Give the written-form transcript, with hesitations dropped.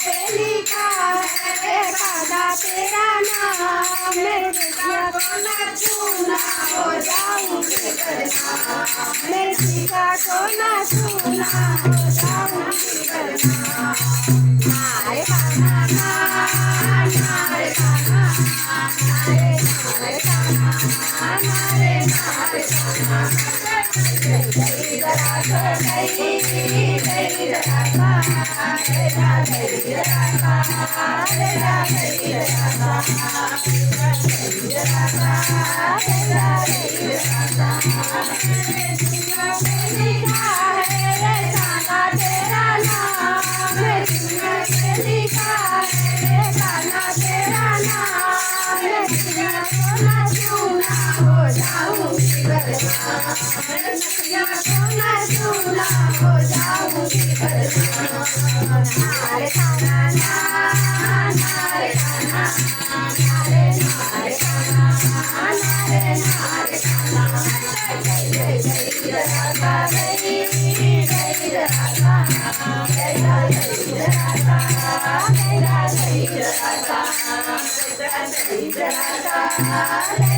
पे लिखा है कान्हा तेरा नाम। मेरे सिया को न छूना हो जाऊंगी बदनाम। मेरे सिया को न छूना हो जाऊंगी बदनाम। नारे कान्हा नारे कान्हा नारे नारे कान्हा नारे नारे कान्हा। जय राधा जय राधा जय राधा जय राधा जय राधा जय राधा जय राधा जय राधा। मेरे सिया पे लिखा है कान्हा तेरा नाम। मेरे सिया पे लिखा है कान्हा तेरा नाम। मेरे सिया को न छूना हो जाऊंगी बदनाम। मेरे सिया को न छूना हो जाऊंगी बदनाम। नारे कान्हा नारे कान्हा नारे नारे कान्हा नारे नारे कान्हा। जय जय जय राधा जय जय राधा जय जय राधा जय जय राधा जय राधा जय राधा।